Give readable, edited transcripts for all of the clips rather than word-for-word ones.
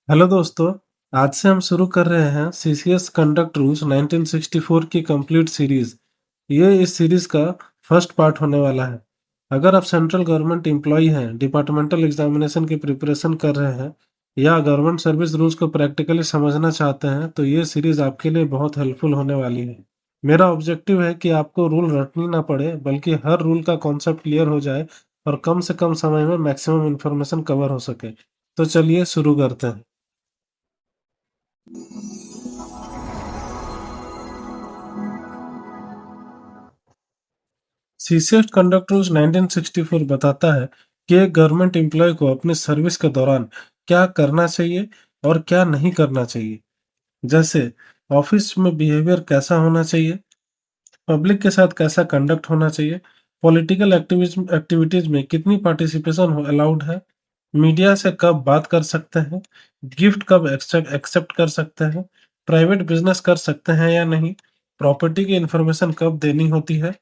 Hello दोस्तों। आज से हम शुरू कर रहे हैं सीसीएस कंडक्ट रूल्स 1964 की कंप्लीट सीरीज। ये इस सीरीज का फर्स्ट पार्ट होने वाला है। अगर आप सेंट्रल गवर्नमेंट एम्प्लॉय हैं, डिपार्टमेंटल एग्जामिनेशन की प्रिपरेशन कर रहे हैं या गवर्नमेंट सर्विस रूल्स को प्रैक्टिकली समझना चाहते हैं तो ये सीरीज आपके लिए बहुत हेल्पफुल होने वाली है। मेरा ऑब्जेक्टिव है कि आपको रूल रटनी ना पड़े, बल्कि हर रूल का कॉन्सेप्ट क्लियर हो जाए और कम से कम समय में मैक्सिमम इंफॉर्मेशन कवर हो सके। तो चलिए शुरू करते हैं। सीसीएस कंडक्ट रूल्स 1964 बताता है कि एक गवर्नमेंट एम्प्लॉय को अपनी सर्विस के दौरान क्या करना चाहिए और क्या नहीं करना चाहिए। जैसे ऑफिस में बिहेवियर कैसा होना चाहिए, पब्लिक के साथ कैसा कंडक्ट होना चाहिए, पॉलिटिकल एक्टिविटीज में कितनी पार्टिसिपेशन अलाउड है, मीडिया से कब बात कर सकते हैं, गिफ्ट कब एक्सेप्ट कर सकते हैं, प्राइवेट बिजनेस कर सकते हैं या नहीं, प्रॉपर्टी की इंफॉर्मेशन कब देनी होती है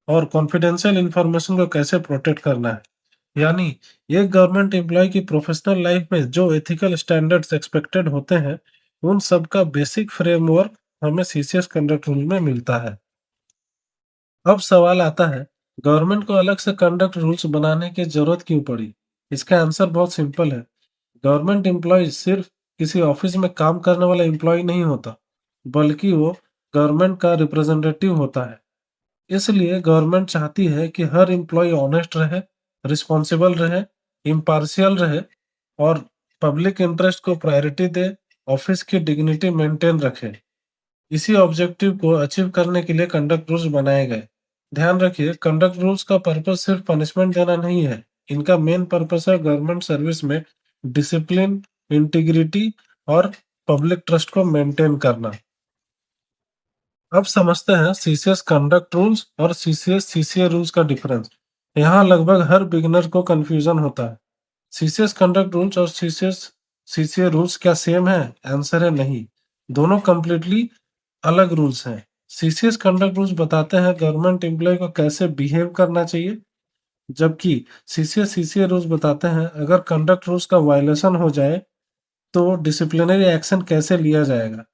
और कॉन्फिडेंशियल इंफॉर्मेशन को कैसे प्रोटेक्ट करना है। यानी एक गवर्नमेंट एम्प्लॉय की प्रोफेशनल लाइफ में जो एथिकल स्टैंडर्ड्स एक्सपेक्टेड होते हैं, उन सब का बेसिक फ्रेमवर्क हमें सीसीएस कंडक्ट रूल में मिलता है। अब सवाल आता है, गवर्नमेंट को अलग से कंडक्ट रूल्स बनाने की जरूरत क्यों पड़ी? इसका आंसर बहुत सिंपल है। गवर्नमेंट एम्प्लॉय सिर्फ किसी ऑफिस में काम करने वाला एम्प्लॉय नहीं होता, बल्कि वो गवर्नमेंट का रिप्रेजेंटेटिव होता है। इसलिए गवर्नमेंट चाहती है कि हर एम्प्लॉय ऑनेस्ट रहे, रिस्पॉन्सिबल रहे, इम्पार्शियल रहे और पब्लिक इंटरेस्ट को प्रायोरिटी दे, ऑफिस की डिग्निटी मेंटेन रखे। इसी ऑब्जेक्टिव को अचीव करने के लिए कंडक्ट रूल्स बनाए गए। ध्यान रखिए, कंडक्ट रूल्स का पर्पस सिर्फ पनिशमेंट देना नहीं है। इनका मेन पर्पस है गवर्नमेंट सर्विस में डिसिप्लिन, इंटीग्रिटी और पब्लिक ट्रस्ट को मेंटेन करना। अब समझते हैं सीसीएस कंडक्ट रूल्स और सीसीएस सीसीए रूल्स का डिफरेंस। यहाँ लगभग हर बिगिनर को कंफ्यूजन होता है। सीसीएस कंडक्ट रूल्स और सीसीएस सीसीए रूल्स क्या सेम है? आंसर है नहीं। दोनों कंप्लीटली अलग रूल्स हैं। सीसीएस कंडक्ट रूल्स बताते हैं गवर्नमेंट एम्प्लॉय को कैसे बिहेव करना चाहिए, जबकि सीसीएस सीसीए रूल्स बताते हैं अगर कंडक्ट रूल्स का वायलेशन हो जाए तो डिसिप्लिनरी एक्शन कैसे लिया जाएगा।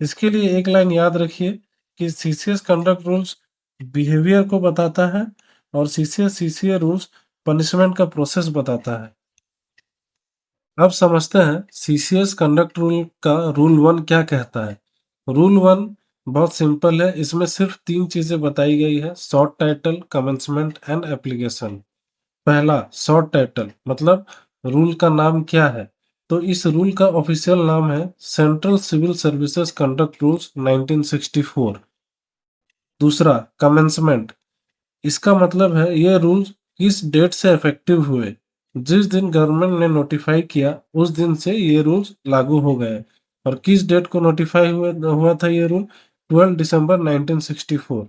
इसके लिए एक लाइन याद रखिए कि सीसीएस कंडक्ट रूल्स बिहेवियर को बताता है और सीसीएस सीसीए रूल्स पनिशमेंट का प्रोसेस बताता है। अब समझते हैं सीसीएस कंडक्ट रूल का रूल 1 क्या कहता है। रूल 1 बहुत सिंपल है। इसमें सिर्फ 3 चीजें बताई गई है: short title, commencement and application. पहला, शॉर्ट टाइटल मतलब रूल का नाम क्या है। तो इस रूल का ऑफिशियल नाम है Central Civil Services Conduct Rules 1964। दूसरा, कमेंसमेंट। इसका मतलब है ये रूल्स किस डेट से इफेक्टिव हुए। जिस दिन गवर्नमेंट ने नोटिफाई किया उस दिन से ये रूल्स लागू हो गए। और किस डेट को नोटिफाई हुआ था ये रूल? 12 दिसंबर 1964।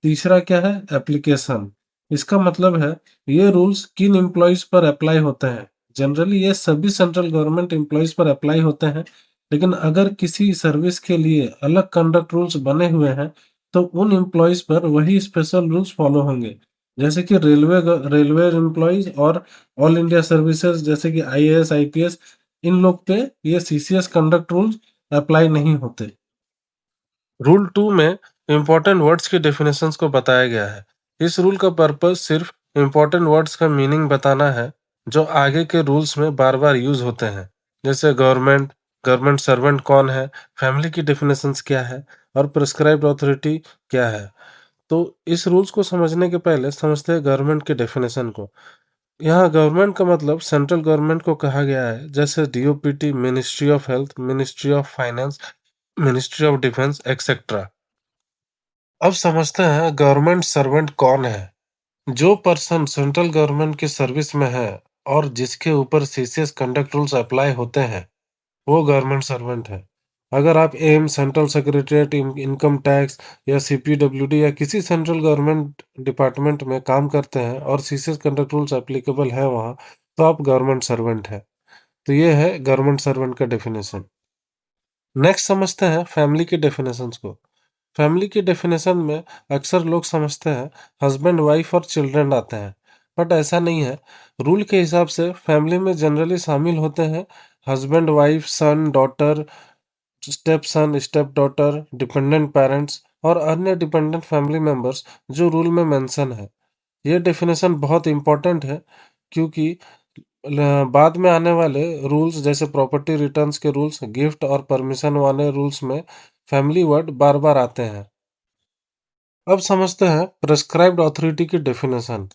तीसरा क्या है? एप्लीकेशन। इसका मतलब है ये रूल्स किन एम्प्लॉयज पर अप्लाई होते हैं। जनरली ये सभी सेंट्रल गवर्नमेंट एम्प्लॉयज पर अप्लाई होते हैं, लेकिन अगर किसी सर्विस के लिए अलग कंडक्ट रूल्स बने हुए हैं तो उन एम्प्लॉयज पर वही स्पेशल रूल्स फॉलो होंगे। जैसे कि रेलवे एम्प्लॉयज और ऑल इंडिया सर्विसेज जैसे कि आईएएस आईपीएस, इन लोग पे ये सीसीएस कंडक्ट रूल्स अप्लाई नहीं होते। रूल 2 में इंपॉर्टेंट वर्ड्स की डेफिनेशंस को बताया गया है। इस रूल का पर्पस सिर्फ इंपॉर्टेंट वर्ड्स का मीनिंग बताना है जो आगे के रूल्स में बार बार यूज होते हैं। जैसे गवर्नमेंट, गवर्नमेंट सर्वेंट कौन है, फैमिली की डेफिनेशंस क्या है और प्रिस्क्राइब्ड अथॉरिटी क्या है। तो इस रूल्स को समझने के पहले समझते हैं गवर्नमेंट के डेफिनेशन को। यहाँ गवर्नमेंट का मतलब सेंट्रल गवर्नमेंट को कहा गया है, जैसे DOPT, ministry of health, ministry of finance, ministry of defence etcetera. अब समझते हैं गवर्नमेंट सर्वेंट कौन है। जो पर्सन सेंट्रल गवर्नमेंट की सर्विस में है और जिसके ऊपर सीसीएस कंडक्ट रूल्स अप्लाई होते हैं, वो गवर्नमेंट सर्वेंट है। अगर आप एम, सेंट्रल सेक्रेटरीट, इनकम टैक्स या सीपीडब्ल्यूडी या किसी सेंट्रल गवर्नमेंट डिपार्टमेंट में काम करते हैं और सीसीएस कंडक्ट रूल्स एप्लीकेबल है वहाँ, तो आप गवर्नमेंट सर्वेंट है। तो ये है गवर्नमेंट सर्वेंट का डेफिनेशन। नेक्स्ट समझते हैं फैमिली की डेफिनेशंस को। फैमिली की डेफिनेशन में अक्सर लोग समझते हैं हस्बैंड, वाइफ और चिल्ड्रन आते हैं, बट ऐसा नहीं है। रूल के हिसाब से फैमिली में जनरली शामिल होते हैं husband wife son daughter step सन स्टेप डॉटर डिपेंडेंट पेरेंट्स और अन्य डिपेंडेंट फैमिली मेंबर्स जो रूल में मेंशन है। ये डेफिनेशन बहुत इंपॉर्टेंट है क्योंकि बाद में आने वाले रूल्स जैसे प्रॉपर्टी रिटर्न्स के रूल्स, गिफ्ट और परमिशन वाले रूल्स में फैमिली वर्ड बार बार आते हैं। अब समझते हैं प्रेस्क्राइब्ड अथॉरिटी की डेफिनेशन।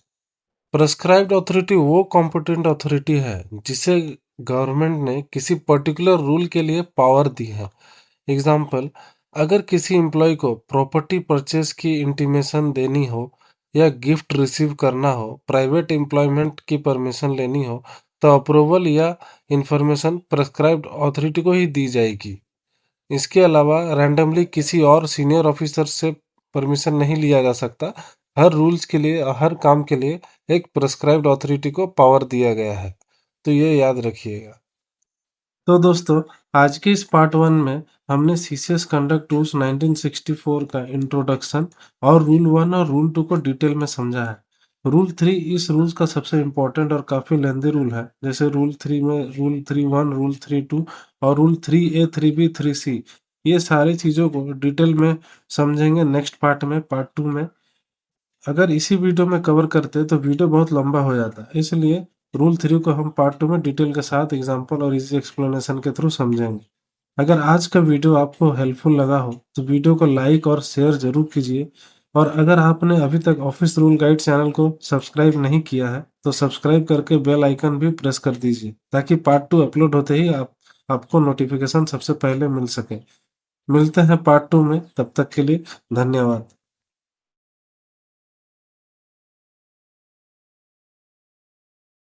प्रेस्क्राइब्ड अथॉरिटी वो कॉम्पिटेंट अथॉरिटी है जिसे गवर्नमेंट ने किसी पर्टिकुलर रूल के लिए पावर दी है। एग्जाम्पल, अगर किसी एम्प्लॉय को प्रॉपर्टी परचेज की इंटीमेशन देनी हो या गिफ्ट रिसीव करना हो, प्राइवेट एम्प्लॉयमेंट की परमिशन लेनी हो, तो अप्रूवल या इंफॉर्मेशन प्रेस्क्राइब्ड अथॉरिटी को ही दी जाएगी। इसके अलावा रैंडमली किसी और सीनियर ऑफिसर से परमिशन नहीं लिया जा सकता। हर रूल्स के लिए, हर काम के लिए एक प्रेस्क्राइब्ड अथॉरिटी को पावर दिया गया है, तो ये याद रखिएगा। तो दोस्तों, आज के इस पार्ट 1 में हमने सीसीएस कंडक्ट टूल्स 1964 का इंट्रोडक्शन और रूल 1 और रूल 2 को डिटेल में समझा है। रूल 3 इस रूल्स का सबसे इम्पोर्टेंट और काफ़ी लेंदी रूल है। जैसे रूल 3 में रूल 3.1, रूल 3.2 और रूल 3A, 3B, 3C, ये सारी चीज़ों को डिटेल में समझेंगे नेक्स्ट पार्ट में, पार्ट 2 में। अगर इसी वीडियो में कवर करते तो वीडियो बहुत लंबा हो जाता, इसलिए रूल 3 को हम पार्ट 2 में डिटेल के साथ एग्जांपल और इजी एक्सप्लेनेशन के थ्रू समझेंगे। अगर आज का वीडियो आपको हेल्पफुल लगा हो तो वीडियो को लाइक और शेयर जरूर कीजिए। और अगर आपने अभी तक ऑफिस रूल गाइड चैनल को सब्सक्राइब नहीं किया है तो सब्सक्राइब करके बेल आइकन भी प्रेस कर दीजिए ताकि पार्ट 2 अपलोड होते ही आपको नोटिफिकेशन सबसे पहले मिल सके। मिलते हैं पार्ट 2 में, तब तक के लिए धन्यवाद।